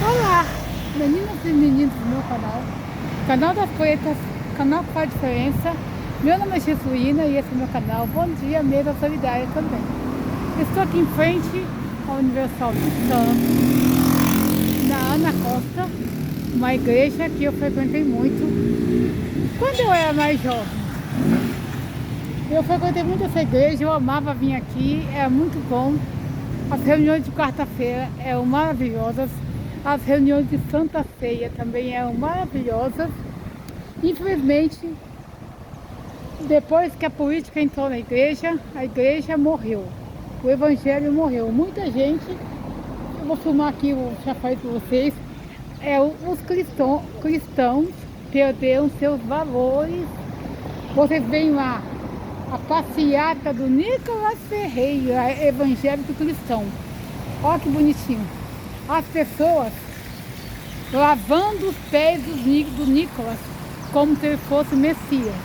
Olá, meninas e meninos do meu canal das Pretas, canal que faz diferença. Meu nome é Jesuína e esse é o meu canal. Bom dia, Mesa Solidária também. Estou aqui em frente ao Universal na Ana Costa, uma igreja que eu frequentei muito quando eu era mais jovem. Eu frequentei muito essa igreja, eu amava vir aqui, era muito bom. As reuniões de quarta-feira eram maravilhosas. As reuniões de Santa Ceia também eram maravilhosas. Infelizmente, depois que a política entrou na igreja, a igreja morreu. O evangelho morreu. Muita gente, eu vou filmar aqui, vou já falei para vocês, os cristãos perderam seus valores. Vocês veem lá a passeata do Nicolas Ferreira, evangélico cristão. Olha que bonitinho. As pessoas lavando os pés do Nicolas como se ele fosse o Messias.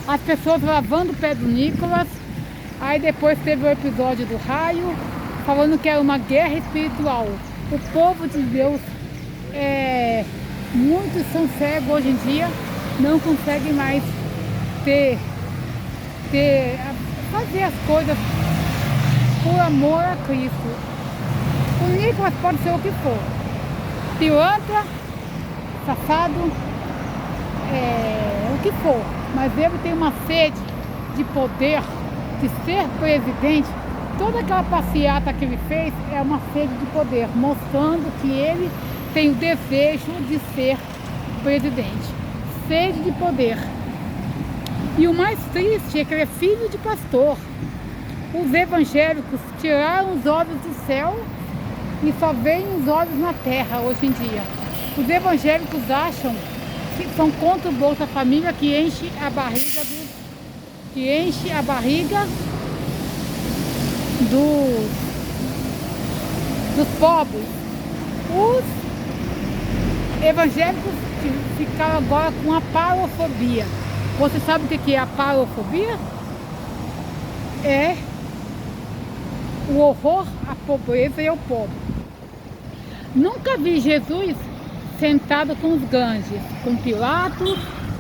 As pessoas lavando o pé do Nicolas. Aí depois teve o episódio do raio, falando que era uma guerra espiritual. O povo de Deus, muitos são cegos hoje em dia, não conseguem mais fazer as coisas por amor a Cristo. O Nicolas pode ser o que for, pilantra, safado, o que for, mas ele tem uma sede de poder, de ser presidente. Toda aquela passeata que ele fez é uma sede de poder, mostrando que ele tem o desejo de ser presidente, sede de poder. E o mais triste é que ele é filho de pastor. Os evangélicos tiraram os olhos do céu e só veem os olhos na terra hoje em dia. Os evangélicos acham que são contra o Bolsa Família, que enche a barriga dos pobres. Os evangélicos ficaram agora com a parofobia. Você sabe o que é a parofobia? É o horror à pobreza e ao pobre. Nunca vi Jesus sentado com os grandes, com Pilatos,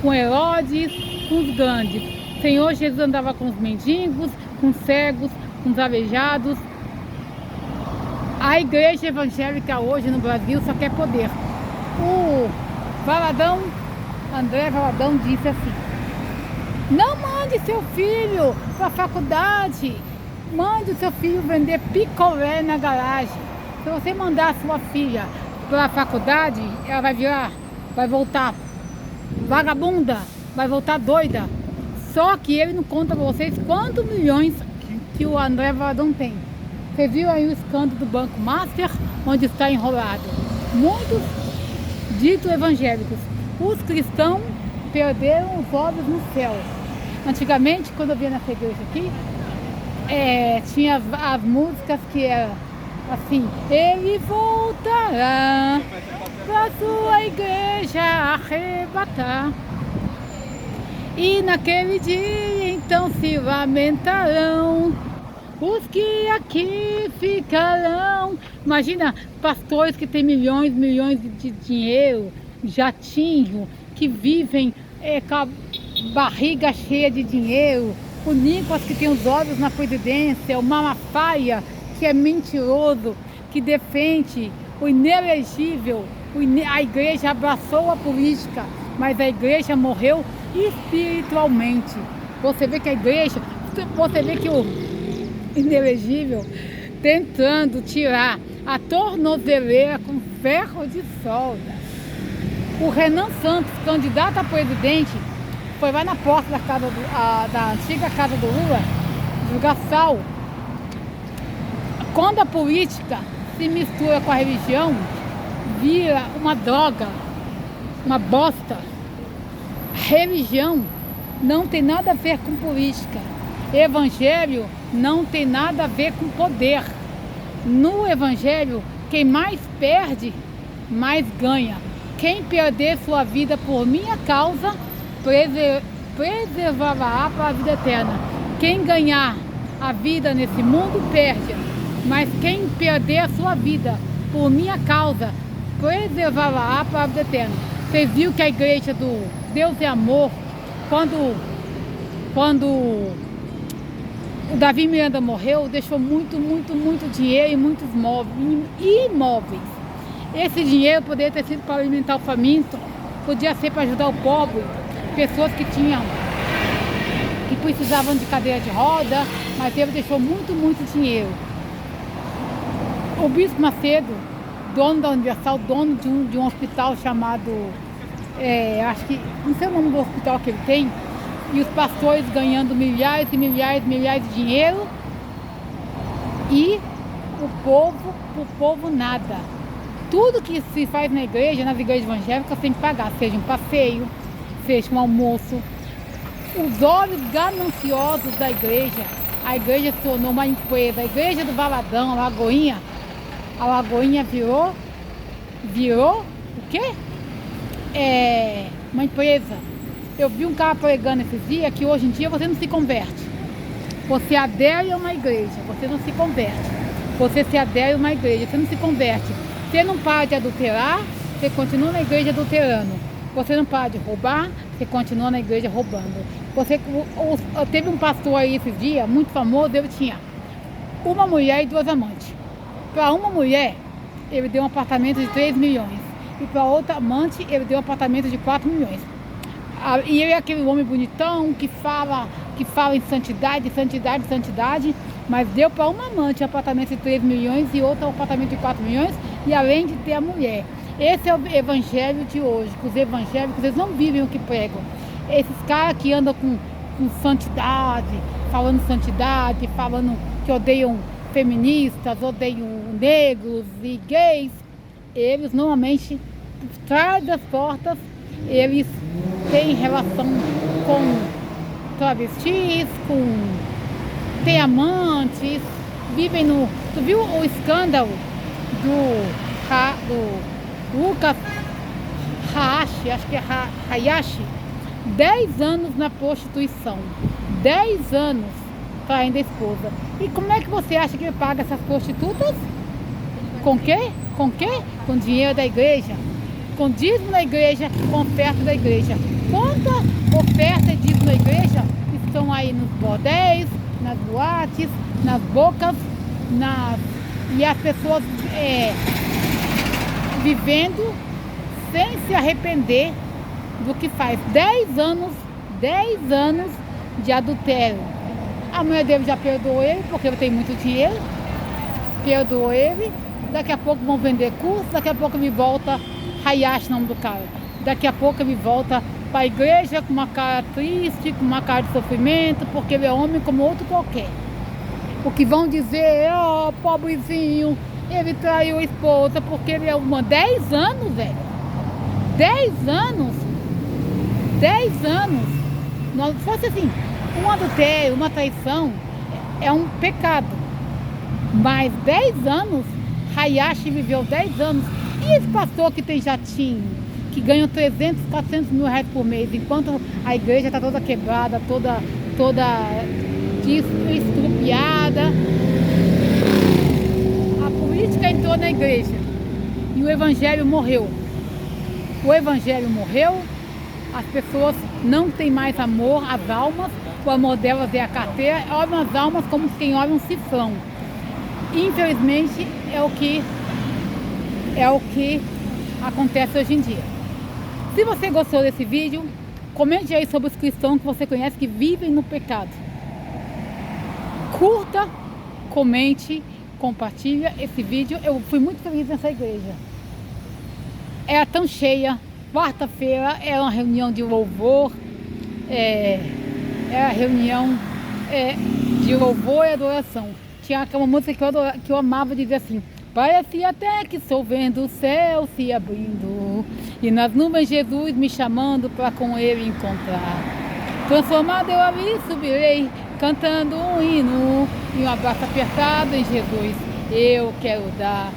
com Herodes, com os grandes. Senhor Jesus andava com os mendigos, com os cegos, com os aleijados. A igreja evangélica hoje no Brasil só quer poder. O André Valadão disse assim: não mande seu filho para a faculdade, mande o seu filho vender picolé na garagem. Se você mandar a sua filha para a faculdade, ela vai voltar vagabunda, vai voltar doida. Só que ele não conta para vocês quantos milhões que o André Valadão tem. Você viu aí o escândalo do Banco Master, onde está enrolado. Muitos ditos evangélicos, os cristãos perderam os olhos no céu. Antigamente, quando eu via nessa igreja aqui, tinha as músicas que eram assim: ele voltará para sua igreja arrebatar, e naquele dia então se lamentarão os que aqui ficarão. Imagina pastores que têm milhões de dinheiro, jatinho, que vivem com a barriga cheia de dinheiro. O Nicolas, que tem os olhos na presidência. O Malafaia, que é mentiroso, que defende o inelegível. A igreja abraçou a política, mas a igreja morreu espiritualmente. Você vê que o inelegível tentando tirar a tornozeleira com ferro de solda. O Renan Santos, candidato a presidente, foi lá na porta da antiga casa do Lula, jogar sal. Quando a política se mistura com a religião, vira uma droga, uma bosta. Religião não tem nada a ver com política. Evangelho não tem nada a ver com poder. No evangelho, quem mais perde, mais ganha. Quem perder sua vida por minha causa, preservará para a vida eterna. Quem ganhar a vida nesse mundo perde, mas quem perder a sua vida por minha causa, preservar-la para a vida eterna. Vocês viram que a igreja do Deus é Amor, quando o Davi Miranda morreu, deixou muito dinheiro e muitos imóveis. Esse dinheiro poderia ter sido para alimentar o faminto, podia ser para ajudar o pobre, pessoas que precisavam de cadeira de roda, mas ele deixou muito dinheiro. O Bispo Macedo, dono da Universal, dono de um hospital chamado, acho que, não sei o nome do hospital que ele tem, e os pastores ganhando milhares de dinheiro, e o povo nada. Tudo que se faz na igreja, nas igrejas evangélicas, tem que pagar, seja um passeio, seja um almoço. Os olhos gananciosos da igreja, a igreja se tornou uma empresa. A igreja do Valadão, a Lagoinha virou o quê? Uma empresa. Eu vi um cara pregando esses dias que hoje em dia você não se converte. Você adere a uma igreja, você não se converte. Você se adere a uma igreja, você não se converte. Você não para de adulterar, você continua na igreja adulterando. Você não para de roubar, você continua na igreja roubando. Teve um pastor aí esses dias, muito famoso, ele tinha uma mulher e 2 amantes. Para uma mulher, ele deu um apartamento de 3 milhões. E para outra amante, ele deu um apartamento de 4 milhões. E ele é aquele homem bonitão que fala em santidade, mas deu para uma amante um apartamento de 3 milhões e outra um apartamento de 4 milhões, e além de ter a mulher. Esse é o evangelho de hoje, que os evangélicos, eles não vivem o que pregam. Esses caras que andam com santidade, falando que odeiam feministas, odeiam negros e gays, eles normalmente, por trás das portas, eles têm relação com travestis, têm amantes, vivem no... Tu viu o escândalo do Lucas Hayashi, acho que é Hayashi, 10 anos na prostituição, 10 anos traindo a esposa. E como é que você acha que ele paga essas prostitutas? Com quê? Com dinheiro da igreja, com dízimo da igreja, com oferta da igreja. Quanta oferta e dízimo da igreja estão aí nos bordéis, nas boates, nas bocas, e as pessoas vivendo sem se arrepender do que faz. 10 anos de adultério. A mulher dele já perdoou ele, porque ele tem muito dinheiro, perdoou ele. Daqui a pouco vão vender curso, daqui a pouco ele volta, Hayashi, nome do cara, daqui a pouco ele volta para a igreja com uma cara triste, com uma cara de sofrimento, porque ele é homem como outro qualquer. O que vão dizer, pobrezinho, ele traiu a esposa, porque ele é uma... 10 anos, velho. 10 anos. 10 anos. Se fosse assim, um adultério, uma traição, é um pecado. Mas 10 anos, Hayashi viveu 10 anos. E esse pastor que tem jatinho, que ganha 300, 400 mil reais por mês, enquanto a igreja está toda quebrada, toda estrupiada. A política entrou na igreja e o evangelho morreu. O evangelho morreu, as pessoas não têm mais amor às almas, o amor delas é a carteira, olham as almas como quem olha um cifrão. Infelizmente é o que acontece hoje em dia. Se você gostou desse vídeo, comente aí sobre os cristãos que você conhece que vivem no pecado. Curta, comente, compartilha esse vídeo. Eu fui muito feliz nessa igreja. Era tão cheia. Quarta-feira era uma reunião de louvor. Era reunião de louvor e adoração. Tinha aquela música que eu amava dizer assim: parecia até que estou vendo o céu se abrindo e nas nuvens Jesus me chamando para com ele encontrar. Transformado eu ali subirei, cantando um hino e um abraço apertado em Jesus eu quero dar.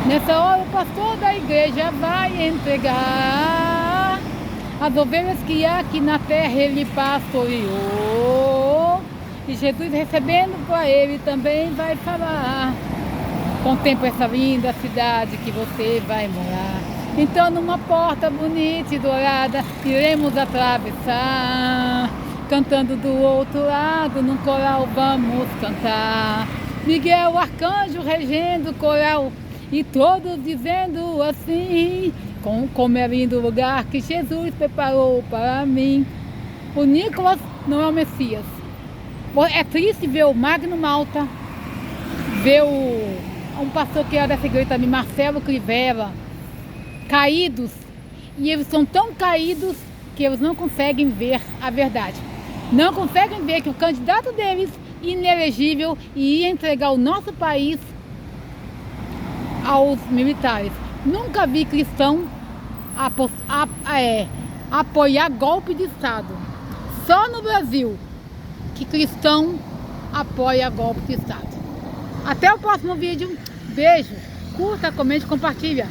Nessa hora o pastor da igreja vai entregar as ovelhas que aqui na terra ele pastoreou. E Jesus recebendo para ele também vai falar: contempla essa linda cidade que você vai morar. Então numa porta bonita e dourada iremos atravessar, cantando do outro lado, num coral vamos cantar. Miguel Arcanjo regendo o coral e todos dizendo assim: como é lindo o lugar que Jesus preparou para mim. O Nicolas não é o Messias. É triste ver o Magno Malta, ver um pastor que era dessa igreja também, Marcelo Crivella, caídos. E eles são tão caídos que eles não conseguem ver a verdade. Não conseguem ver que o candidato deles, inelegível, ia entregar o nosso país aos militares. Nunca vi cristão apoiar golpe de Estado. Só no Brasil que cristão apoia golpe de Estado. Até o próximo vídeo. Beijo. Curta, comente, compartilha.